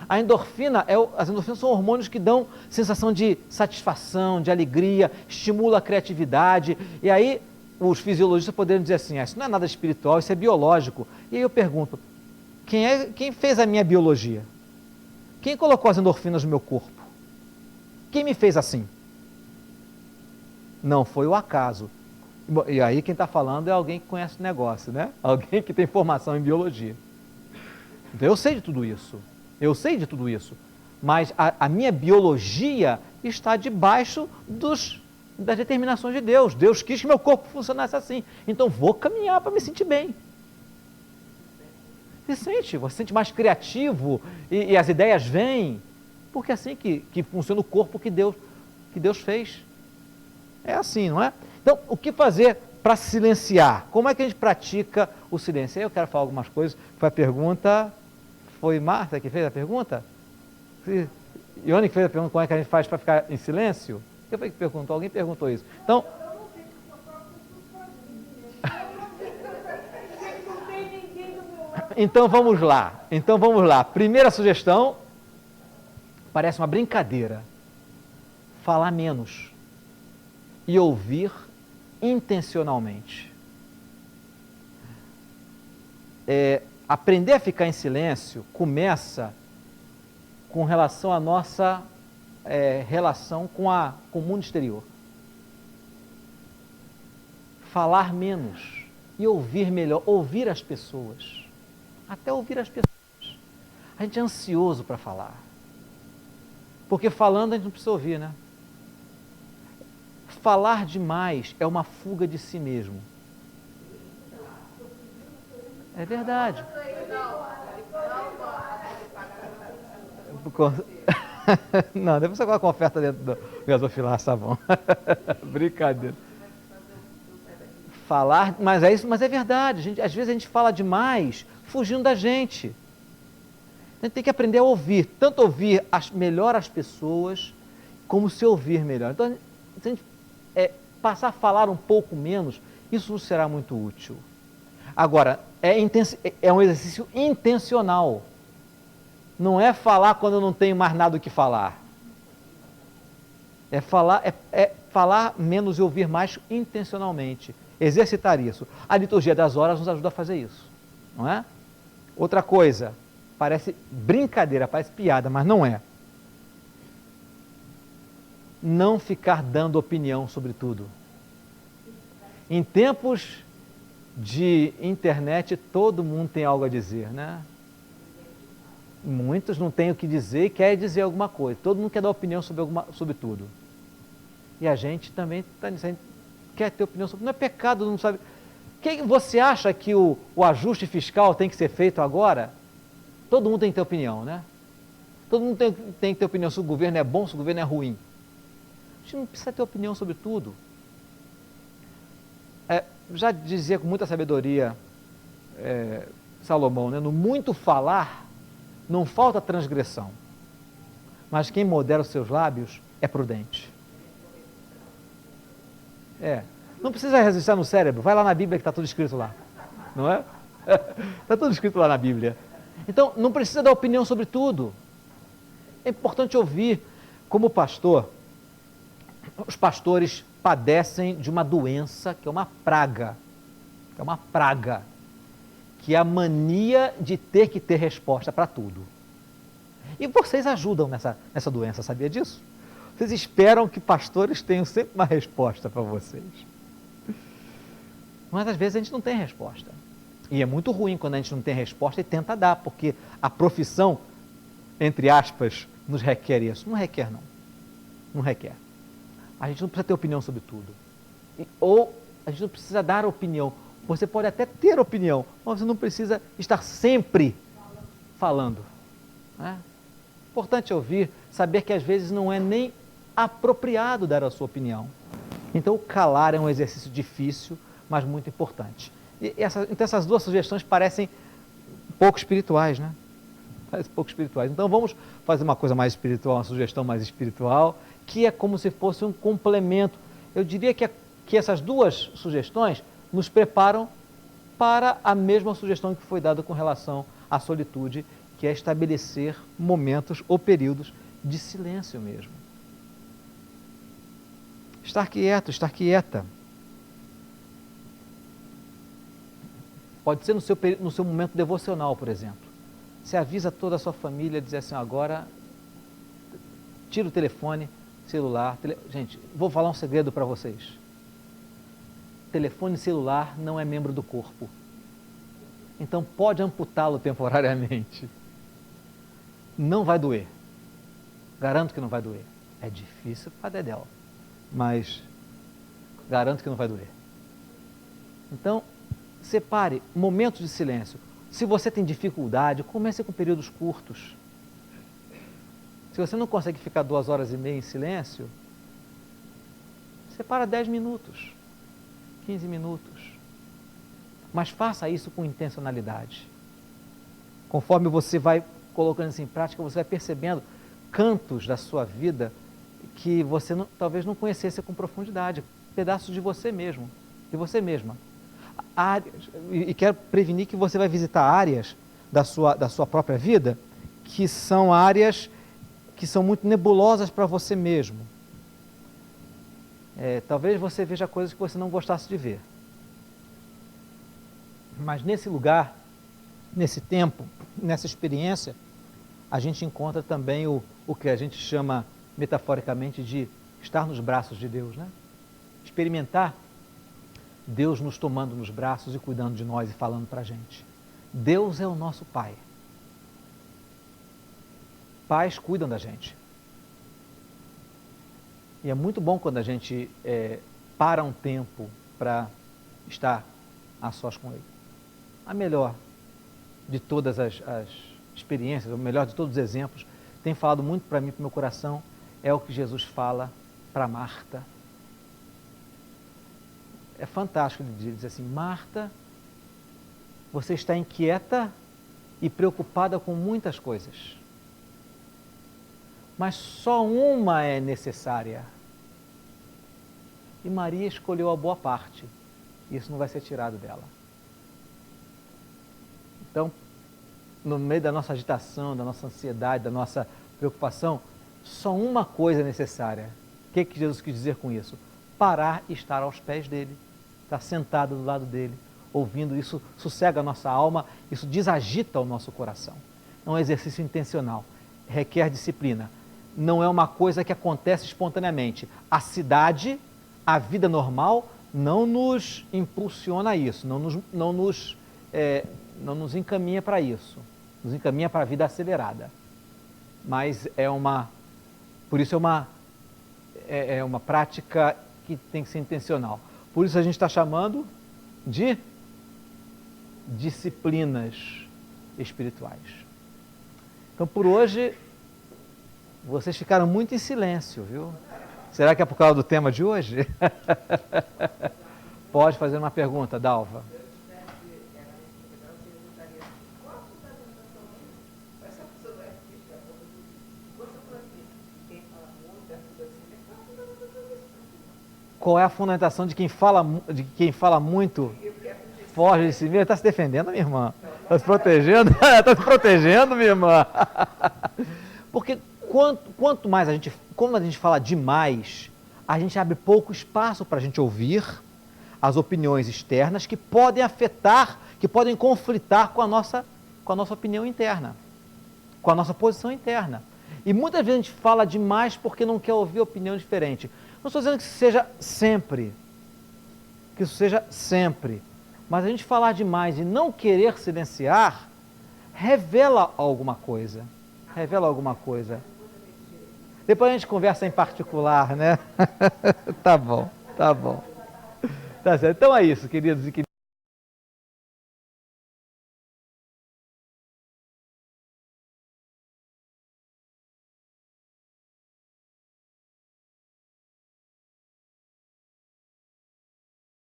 A endorfina, as endorfinas são hormônios que dão sensação de satisfação, de alegria, estimula a criatividade. E aí os fisiologistas poderiam dizer assim, isso não é nada espiritual, isso é biológico. E aí eu pergunto, quem fez a minha biologia? Quem colocou as endorfinas no meu corpo? Quem me fez assim? Não foi o acaso. E aí quem está falando é alguém que conhece o negócio, né? Alguém que tem formação em biologia. Então eu sei de tudo isso. Mas a minha biologia está debaixo das determinações de Deus. Deus quis que meu corpo funcionasse assim. Então vou caminhar para me sentir bem. Você se sente mais criativo e as ideias vêm. Porque é assim que funciona o corpo que Deus fez. É assim, não é? Então, o que fazer para silenciar? Como é que a gente pratica o silêncio? Aí eu quero falar algumas coisas. Foi a pergunta... Foi Marta que fez a pergunta? Ione que fez a pergunta, como é que a gente faz para ficar em silêncio? Quem foi que perguntou? Alguém perguntou isso. Então vamos lá. Primeira sugestão, parece uma brincadeira. Falar menos e ouvir intencionalmente. Aprender a ficar em silêncio começa com relação à nossa relação com o mundo exterior. Falar menos e ouvir melhor, ouvir as pessoas. Até ouvir as pessoas. A gente é ansioso para falar. Porque falando a gente não precisa ouvir, né? Falar demais é uma fuga de si mesmo. É verdade. Não, depois você coloca uma oferta dentro do gasofilar sabão. Brincadeira. Falar, mas é verdade. Às vezes a gente fala demais, fugindo da gente. A gente tem que aprender a ouvir, tanto ouvir melhor as pessoas, como se ouvir melhor. Então, se a gente passar a falar um pouco menos, isso será muito útil. Agora, é um exercício intencional. Não é falar quando eu não tenho mais nada o que falar. É falar menos e ouvir mais intencionalmente. Exercitar isso. A liturgia das horas nos ajuda a fazer isso. Não é? Outra coisa, parece brincadeira, parece piada, mas não é. Não ficar dando opinião sobre tudo. Em tempos de internet, todo mundo tem algo a dizer, né? Muitos não têm o que dizer e querem dizer alguma coisa. Todo mundo quer dar opinião sobre tudo. E a gente também quer ter opinião sobre... Não é pecado, não sabe... Você acha que o ajuste fiscal tem que ser feito agora? Todo mundo tem que ter opinião, né? Todo mundo tem que ter opinião se o governo é bom, se o governo é ruim. A gente não precisa ter opinião sobre tudo. Já dizia com muita sabedoria Salomão, né? No muito falar, não falta transgressão. mas quem modera os seus lábios é prudente. Não precisa registrar no cérebro, vai lá na Bíblia que está tudo escrito lá, não é? Está tudo escrito lá na Bíblia. Então, não precisa dar opinião sobre tudo. É importante ouvir. Como pastor, os pastores padecem de uma doença que é uma praga, que é a mania de ter que ter resposta para tudo. E vocês ajudam nessa doença, sabia disso? Vocês esperam que pastores tenham sempre uma resposta para vocês. Mas às vezes a gente não tem resposta. E é muito ruim quando a gente não tem resposta e tenta dar, porque a profissão, entre aspas, nos requer isso. Não requer, não. Não requer. A gente não precisa ter opinião sobre tudo. Ou a gente não precisa dar opinião. Você pode até ter opinião, mas você não precisa estar sempre falando. Né? Importante ouvir, saber que às vezes não é nem apropriado dar a sua opinião. Então, calar é um exercício difícil, mas muito importante. Então, essas duas sugestões parecem pouco espirituais, né? Parecem pouco espirituais. Então, vamos fazer uma coisa mais espiritual, uma sugestão mais espiritual, que é como se fosse um complemento. Eu diria que essas duas sugestões nos preparam para a mesma sugestão que foi dada com relação à solitude, que é estabelecer momentos ou períodos de silêncio mesmo. Estar quieto, estar quieta. Pode ser no seu momento devocional, por exemplo. Você avisa toda a sua família, diz assim, agora tira o telefone, celular. Gente, vou falar um segredo para vocês. Telefone celular não é membro do corpo. Então pode amputá-lo temporariamente. Não vai doer. Garanto que não vai doer. É difícil para dedéu, mas garanto que não vai doer. Então, separe momentos de silêncio. Se você tem dificuldade, comece com períodos curtos. Se você não consegue ficar 2h30 em silêncio, separa 10 minutos, 15 minutos. Mas faça isso com intencionalidade. Conforme você vai colocando isso em prática, você vai percebendo cantos da sua vida que você talvez não conhecesse com profundidade, pedaços de você mesmo, de você mesma. E quero prevenir que você vai visitar áreas da sua própria vida que são áreas que são muito nebulosas para você mesmo. Talvez você veja coisas que você não gostasse de ver. Mas nesse lugar, nesse tempo, nessa experiência, a gente encontra também o que a gente chama metaforicamente de estar nos braços de Deus, né? Experimentar Deus nos tomando nos braços e cuidando de nós e falando para a gente. Deus é o nosso Pai. Pais cuidam da gente. E é muito bom quando a gente para um tempo para estar a sós com Ele. A melhor de todas as experiências, o melhor de todos os exemplos, tem falado muito para mim, para o meu coração, é o que Jesus fala para Marta. É fantástico, ele diz assim, Marta, você está inquieta e preocupada com muitas coisas, mas só uma é necessária. E Maria escolheu a boa parte, isso não vai ser tirado dela. Então, no meio da nossa agitação, da nossa ansiedade, da nossa preocupação, só uma coisa é necessária. O que Jesus quis dizer com isso? Parar e estar aos pés dele, estar sentado do lado dele, ouvindo. Isso sossega a nossa alma, isso desagita o nosso coração. É um exercício intencional, requer disciplina. Não é uma coisa que acontece espontaneamente. A cidade, a vida normal, não nos impulsiona a isso, não nos encaminha para isso, nos encaminha para a vida acelerada. Mas por isso é uma prática que tem que ser intencional. Por isso a gente está chamando de disciplinas espirituais. Então, por hoje, vocês ficaram muito em silêncio, viu? Será que é por causa do tema de hoje? Pode fazer uma pergunta, Dalva. Qual é a fundamentação de quem fala muito foge de si mesmo? Está se defendendo, minha irmã? Está se protegendo? Está se protegendo, minha irmã? Porque quanto mais quando a gente fala demais, a gente abre pouco espaço para a gente ouvir as opiniões externas que podem afetar, que podem conflitar com a nossa opinião interna, com a nossa posição interna. E muitas vezes a gente fala demais porque não quer ouvir opinião diferente. Não estou dizendo que isso seja sempre, mas a gente falar demais e não querer silenciar, revela alguma coisa. Depois a gente conversa em particular, né? Tá bom. Tá certo. Então é isso, queridos e queridas.